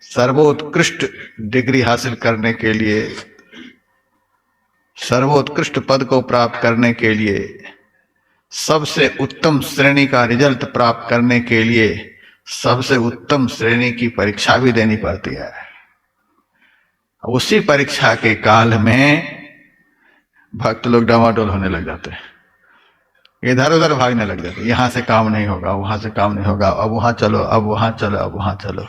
सर्वोत्कृष्ट डिग्री हासिल करने के लिए, सर्वोत्कृष्ट पद को प्राप्त करने के लिए, सबसे उत्तम श्रेणी का रिजल्ट प्राप्त करने के लिए सबसे उत्तम श्रेणी की परीक्षा भी देनी पड़ती है। उसी परीक्षा के काल में भक्त लोग डामाडोल होने लग जाते हैं, इधर उधर भागने लग जाते हैं, यहां से काम नहीं होगा, वहां से काम नहीं होगा, अब वहां चलो, अब वहां चलो, अब वहां चलो।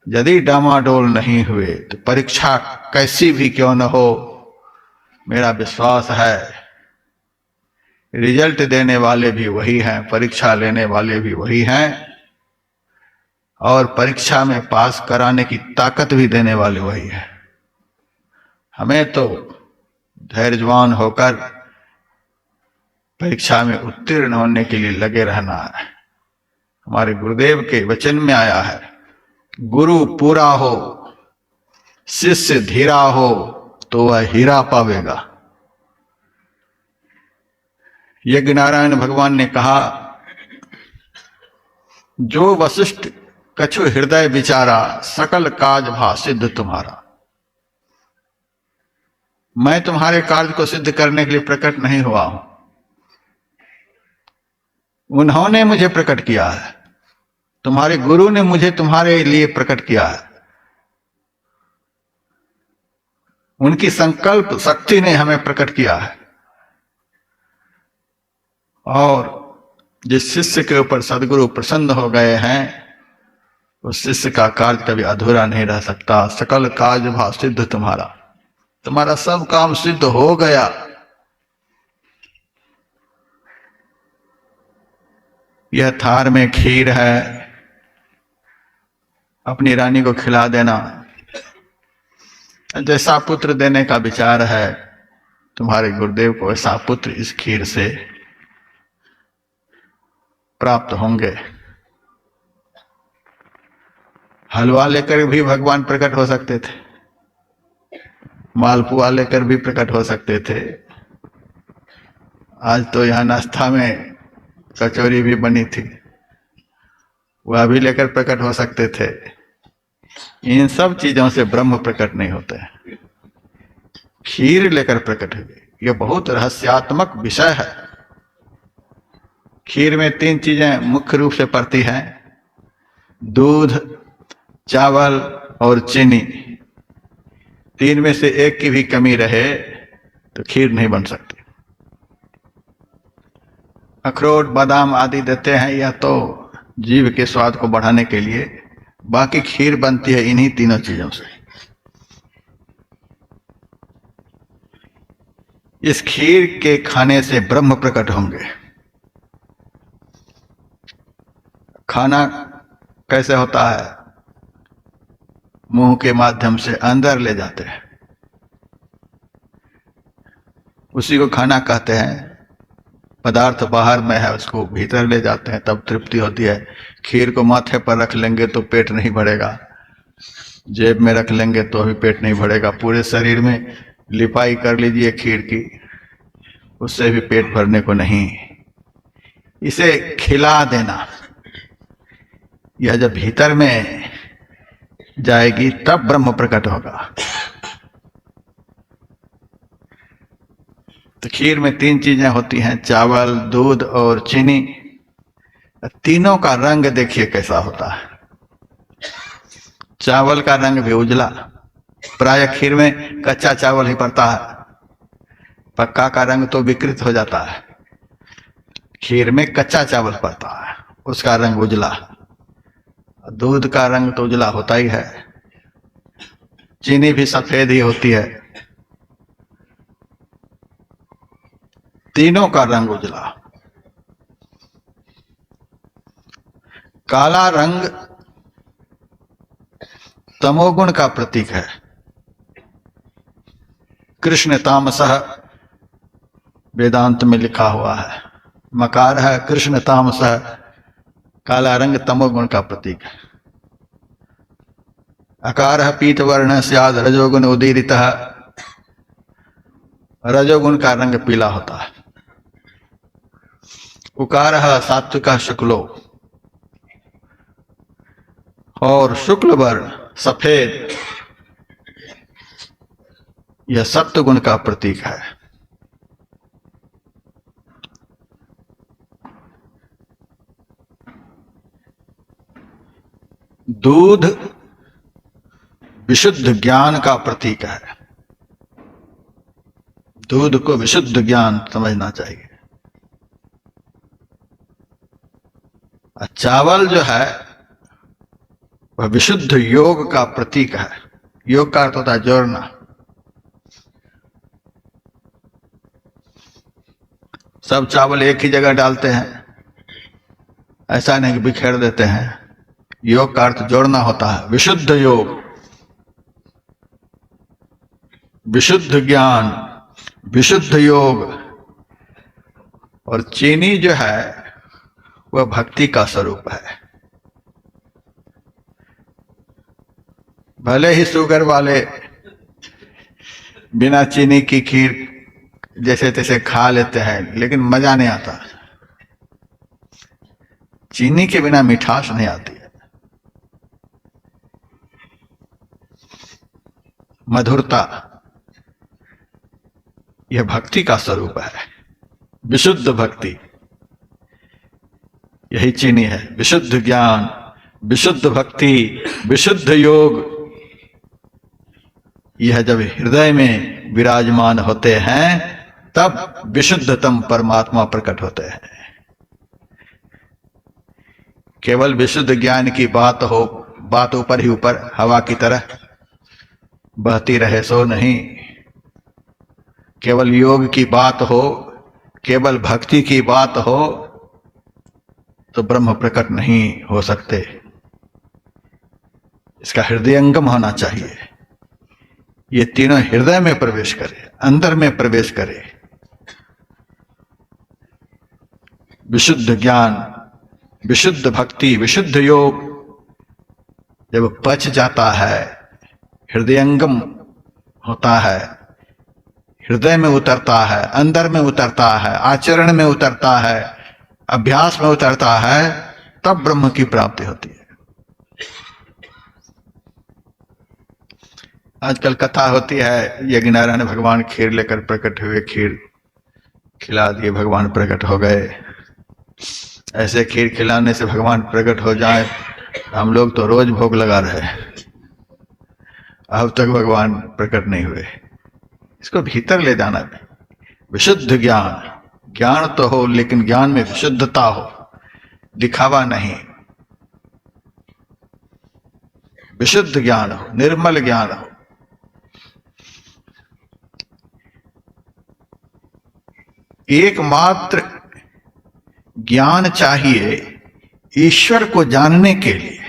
यदि डामाडोल नहीं हुए तो परीक्षा कैसी भी क्यों न हो, मेरा विश्वास है रिजल्ट देने वाले भी वही हैं, परीक्षा लेने वाले भी वही हैं, और परीक्षा में पास कराने की ताकत भी देने वाले वही है। हमें तो धैर्यवान होकर परीक्षा में उत्तीर्ण होने के लिए लगे रहना है। हमारे गुरुदेव के वचन में आया है, गुरु पूरा हो, शिष्य धीरा हो तो वह हीरा पावेगा। यज्ञ नारायण भगवान ने कहा, जो वशिष्ठ कछु हृदय विचारा, सकल काज भा सिद्ध तुम्हारा। मैं तुम्हारे कार्य को सिद्ध करने के लिए प्रकट नहीं हुआ हूं, उन्होंने मुझे प्रकट किया है, तुम्हारे गुरु ने मुझे तुम्हारे लिए प्रकट किया है। उनकी संकल्प शक्ति ने हमें प्रकट किया है। और जिस शिष्य के ऊपर सदगुरु प्रसन्न हो गए हैं, उस शिष्य का कार्य कभी अधूरा नहीं रह सकता। सकल काज भा सिद्ध तुम्हारा, तुम्हारा सब काम सिद्ध हो गया। यह थार में खीर है, अपनी रानी को खिला देना। जैसा पुत्र देने का विचार है तुम्हारे गुरुदेव को, ऐसा पुत्र इस खीर से प्राप्त होंगे। हलवा लेकर भी भगवान प्रकट हो सकते थे, मालपुआ लेकर भी प्रकट हो सकते थे। आज तो यहां नाश्ता में कचौरी भी बनी थी, वह भी लेकर प्रकट हो सकते थे। इन सब चीजों से ब्रह्म प्रकट नहीं होते हैं, खीर लेकर प्रकट हुए। यह बहुत रहस्यात्मक विषय है। खीर में 3 चीजें मुख्य रूप से पड़ती हैं, दूध, चावल और चीनी। 3 में से एक की भी कमी रहे तो खीर नहीं बन सकती। अखरोट, बादाम आदि देते हैं या तो जीभ के स्वाद को बढ़ाने के लिए, बाकी खीर बनती है इन्हीं 3 चीजों से। इस खीर के खाने से ब्रह्म प्रकट होंगे। खाना कैसे होता है? मुंह के माध्यम से अंदर ले जाते हैं, उसी को खाना कहते हैं। पदार्थ बाहर में है, उसको भीतर ले जाते हैं, तब तृप्ति होती है। खीर को माथे पर रख लेंगे तो पेट नहीं भरेगा, जेब में रख लेंगे तो भी पेट नहीं भरेगा। पूरे शरीर में लिपाई कर लीजिए खीर की, उससे भी पेट भरने को नहीं। इसे खिला देना, यह जब भीतर में जाएगी तब ब्रह्म प्रकट होगा। तो खीर में 3 चीजें होती हैं, चावल, दूध और चीनी। तीनों का रंग देखिए कैसा होता है। चावल का रंग भी उजला, प्राय खीर में कच्चा चावल ही पड़ता है, पक्का का रंग तो विकृत हो जाता है। खीर में कच्चा चावल पड़ता है, उसका रंग उजला। दूध का रंग तो उजला होता ही है, चीनी भी सफेद ही होती है, तीनों का रंग उजला। काला रंग तमोगुण का प्रतीक है। कृष्ण तामसः वेदांत में लिखा हुआ है, मकार है कृष्ण तामसः, काला रंग तमोगुण का प्रतीक है। अकार पीत वर्ण स्याद रजोगुण उदीरितः, रजोगुण का रंग पीला होता है। उकार सात्विक शुक्लो, और शुक्ल वर्ण सफेद, यह सत्व गुण का प्रतीक है। दूध विशुद्ध ज्ञान का प्रतीक है। दूध को विशुद्ध ज्ञान समझना चाहिए। चावल जो है वह विशुद्ध योग का प्रतीक है। योग का अर्थ होता है जोड़ना। सब चावल एक ही जगह डालते हैं, ऐसा नहीं कि बिखेर देते हैं। योग का अर्थ जोड़ना होता है। विशुद्ध योग, विशुद्ध ज्ञान, विशुद्ध योग। और चीनी जो है वह भक्ति का स्वरूप है। भले ही शुगर वाले बिना चीनी की खीर जैसे तैसे खा लेते हैं, लेकिन मजा नहीं आता। चीनी के बिना मिठास नहीं आती है, मधुरता। यह भक्ति का स्वरूप है, विशुद्ध भक्ति। यही चीनी है। विशुद्ध ज्ञान, विशुद्ध भक्ति, विशुद्ध योग, यह जब हृदय में विराजमान होते हैं तब विशुद्धतम परमात्मा प्रकट होते हैं। केवल विशुद्ध ज्ञान की बात हो, बात ऊपर ही ऊपर हवा की तरह बहती रहे सो नहीं। केवल योग की बात हो, केवल भक्ति की बात हो तो ब्रह्म प्रकट नहीं हो सकते। इसका हृदयंगम होना चाहिए। ये तीनों हृदय में प्रवेश करे, अंदर में प्रवेश करे। विशुद्ध ज्ञान, विशुद्ध भक्ति, विशुद्ध योग जब पच जाता है, हृदयंगम होता है, हृदय में उतरता है, अंदर में उतरता है, आचरण में उतरता है, अभ्यास में उतरता है, तब ब्रह्म की प्राप्ति होती है। आजकल कथा होती है, यज्ञ नारायण भगवान खीर लेकर प्रकट हुए, खीर खिला दिए, भगवान प्रकट हो गए। ऐसे खीर खिलाने से भगवान प्रकट हो जाए, हम लोग तो रोज भोग लगा रहे हैं, अब तक भगवान प्रकट नहीं हुए। इसको भीतर ले जाना भी। विशुद्ध ज्ञान, ज्ञान तो हो लेकिन ज्ञान में विशुद्धता हो, दिखावा नहीं। विशुद्ध ज्ञान हो, निर्मल ज्ञान हो। एकमात्र ज्ञान चाहिए ईश्वर को जानने के लिए।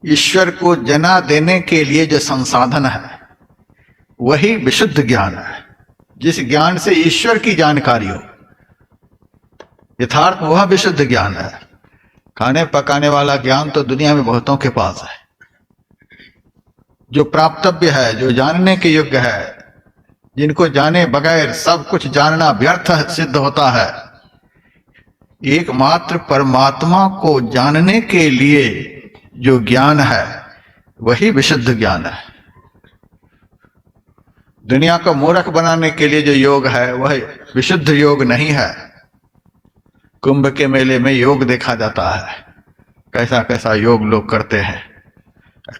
ईश्वर को जना देने के लिए जो संसाधन है वही विशुद्ध ज्ञान है। जिस ज्ञान से ईश्वर की जानकारी हो, यथार्थ वह विशुद्ध ज्ञान है। खाने पकाने वाला ज्ञान तो दुनिया में बहुतों के पास है। जो प्राप्तव्य है, जो जानने के योग्य है, जिनको जाने बगैर सब कुछ जानना व्यर्थ सिद्ध होता है, एकमात्र परमात्मा को जानने के लिए जो ज्ञान है वही विशुद्ध ज्ञान है। दुनिया को मूर्ख बनाने के लिए जो योग है वह विशुद्ध योग नहीं है। कुंभ के मेले में योग देखा जाता है, कैसा कैसा योग लोग करते हैं,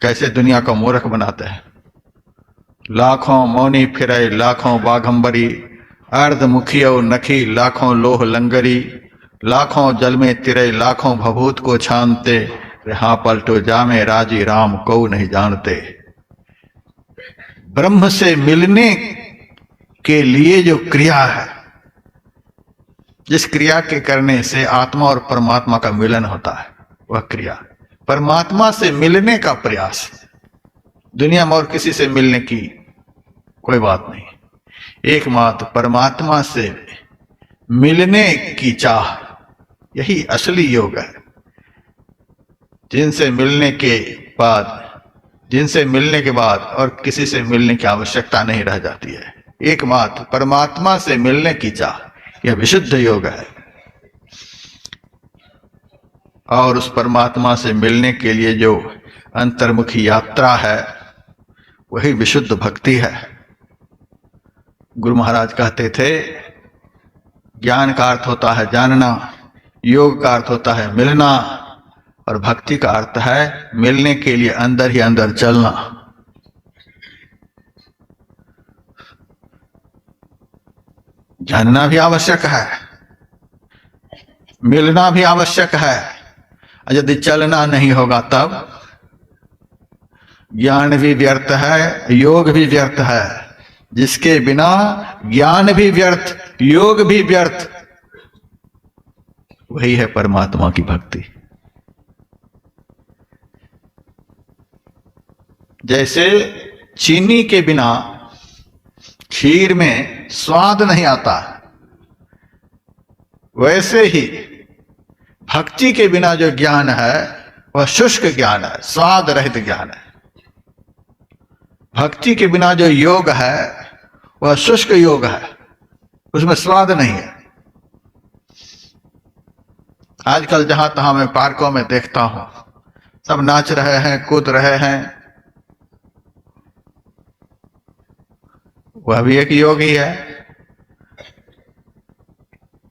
कैसे दुनिया को मूर्ख बनाते हैं। लाखों मौनी फिरे लाखों बाघंबरी, अर्धमुखी और नखी लाखों लोह लंगरी, लाखों जल में तिरे लाखों भभूत को छानते, हाँ पलटो जामे राजी राम को नहीं जानते। ब्रह्म से मिलने के लिए जो क्रिया है, जिस क्रिया के करने से आत्मा और परमात्मा का मिलन होता है, वह क्रिया परमात्मा से मिलने का प्रयास। दुनिया में और किसी से मिलने की कोई बात नहीं, एकमात्र परमात्मा से मिलने की चाह, यही असली योग है। जिनसे मिलने के बाद और किसी से मिलने की आवश्यकता नहीं रह जाती है। एकमात्र परमात्मा से मिलने की चाह, यह विशुद्ध योग है। और उस परमात्मा से मिलने के लिए जो अंतर्मुखी यात्रा है वही विशुद्ध भक्ति है। गुरु महाराज कहते थे, ज्ञान का अर्थ होता है जानना, योग का अर्थ होता है मिलना, और भक्ति का अर्थ है मिलने के लिए अंदर ही अंदर चलना। जानना भी आवश्यक है, मिलना भी आवश्यक है। यदि चलना नहीं होगा तब ज्ञान भी व्यर्थ है, योग भी व्यर्थ है। जिसके बिना ज्ञान भी व्यर्थ, योग भी व्यर्थ, वही है परमात्मा की भक्ति। जैसे चीनी के बिना खीर में स्वाद नहीं आता, वैसे ही भक्ति के बिना जो ज्ञान है वह शुष्क ज्ञान है, स्वाद रहित ज्ञान है। भक्ति के बिना जो योग है वह शुष्क योग है, उसमें स्वाद नहीं है। आजकल जहां तहां मैं पार्कों में देखता हूं, सब नाच रहे हैं, कूद रहे हैं, वह भी एक योग ही है।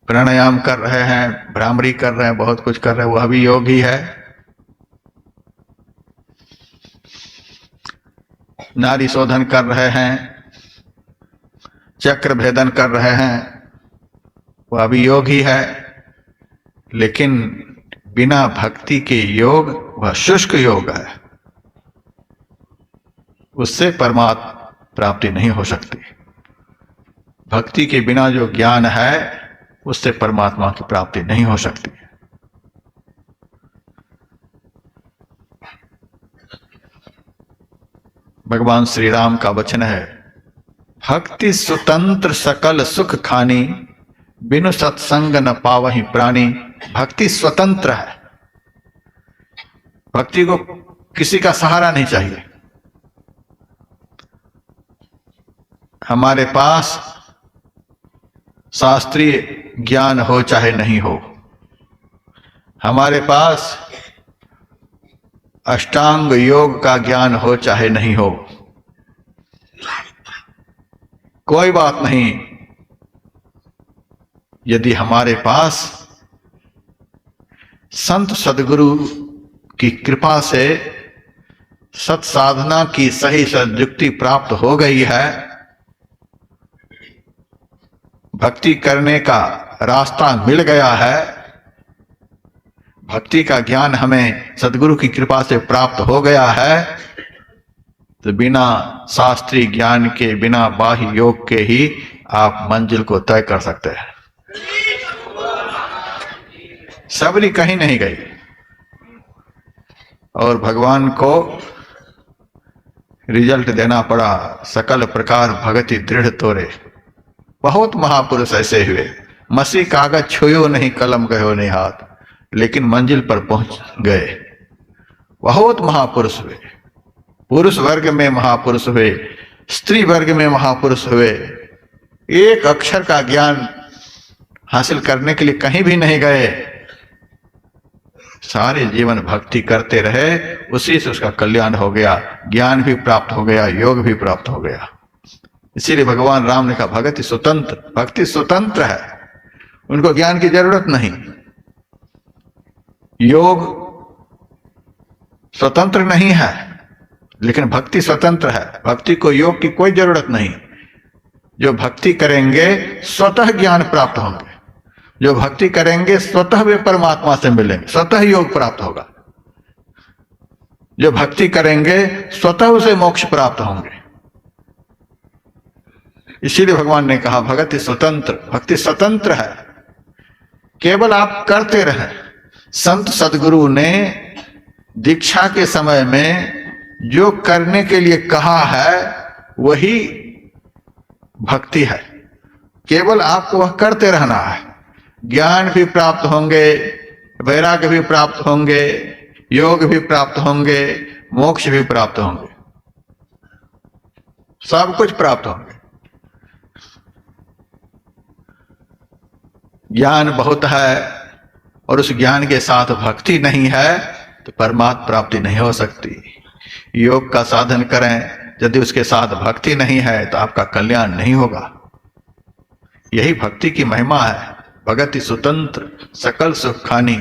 प्राणायाम कर रहे हैं, भ्रामरी कर रहे हैं, बहुत कुछ कर रहे हैं, वह भी योग ही है। नारी शोधन कर रहे हैं, चक्र भेदन कर रहे हैं, वह भी योग ही है। लेकिन बिना भक्ति के योग वह शुष्क योग है, उससे परमात्मा प्राप्ति नहीं हो सकती। भक्ति के बिना जो ज्ञान है उससे परमात्मा की प्राप्ति नहीं हो सकती। भगवान श्री राम का वचन है, भक्ति स्वतंत्र सकल सुख खानी, बिनु सत्संग न पावहि प्राणी। भक्ति स्वतंत्र है, भक्ति को किसी का सहारा नहीं चाहिए। हमारे पास शास्त्रीय ज्ञान हो चाहे नहीं हो, हमारे पास अष्टांग योग का ज्ञान हो चाहे नहीं हो, कोई बात नहीं। यदि हमारे पास संत सदगुरु की कृपा से सत्साधना की सही सदयुक्ति प्राप्त हो गई है, भक्ति करने का रास्ता मिल गया है, भक्ति का ज्ञान हमें सदगुरु की कृपा से प्राप्त हो गया है, तो बिना शास्त्रीय ज्ञान के, बिना बाह्य योग के ही आप मंजिल को तय कर सकते हैं। सबरी कहीं नहीं गई, और भगवान को रिजल्ट देना पड़ा, सकल प्रकार भगति दृढ़ तोरे। बहुत महापुरुष ऐसे हुए, मसी कागज छुयो नहीं, कलम गयो नहीं हाथ, लेकिन मंजिल पर पहुंच गए। बहुत महापुरुष हुए, पुरुष वर्ग में महापुरुष हुए, स्त्री वर्ग में महापुरुष हुए। एक अक्षर का ज्ञान हासिल करने के लिए कहीं भी नहीं गए, सारे जीवन भक्ति करते रहे, उसी से उसका कल्याण हो गया, ज्ञान भी प्राप्त हो गया, योग भी प्राप्त हो गया। इसीलिए भगवान राम ने कहा भक्ति स्वतंत्र, भक्ति स्वतंत्र है, उनको ज्ञान की जरूरत नहीं। योग स्वतंत्र नहीं है, लेकिन भक्ति स्वतंत्र है। भक्ति को योग की कोई जरूरत नहीं। जो भक्ति करेंगे स्वतः ज्ञान प्राप्त होंगे, जो भक्ति करेंगे स्वतः वे परमात्मा से मिलेंगे, स्वतः योग प्राप्त होगा। जो भक्ति करेंगे स्वतः उसे मोक्ष प्राप्त होंगे। इसीलिए भगवान ने कहा भक्ति स्वतंत्र, भक्ति स्वतंत्र है, केवल आप करते रहें। संत सदगुरु ने दीक्षा के समय में जो करने के लिए कहा है वही भक्ति है, केवल आपको वह करते रहना है। ज्ञान भी प्राप्त होंगे, वैराग्य भी प्राप्त होंगे, योग भी प्राप्त होंगे, मोक्ष भी प्राप्त होंगे, सब कुछ प्राप्त होंगे। ज्ञान बहुत है और उस ज्ञान के साथ भक्ति नहीं है तो परमात्मा प्राप्ति नहीं हो सकती। योग का साधन करें, यदि उसके साथ भक्ति नहीं है तो आपका कल्याण नहीं होगा। यही भक्ति की महिमा है। भगति स्वतंत्र सकल सुख खानी,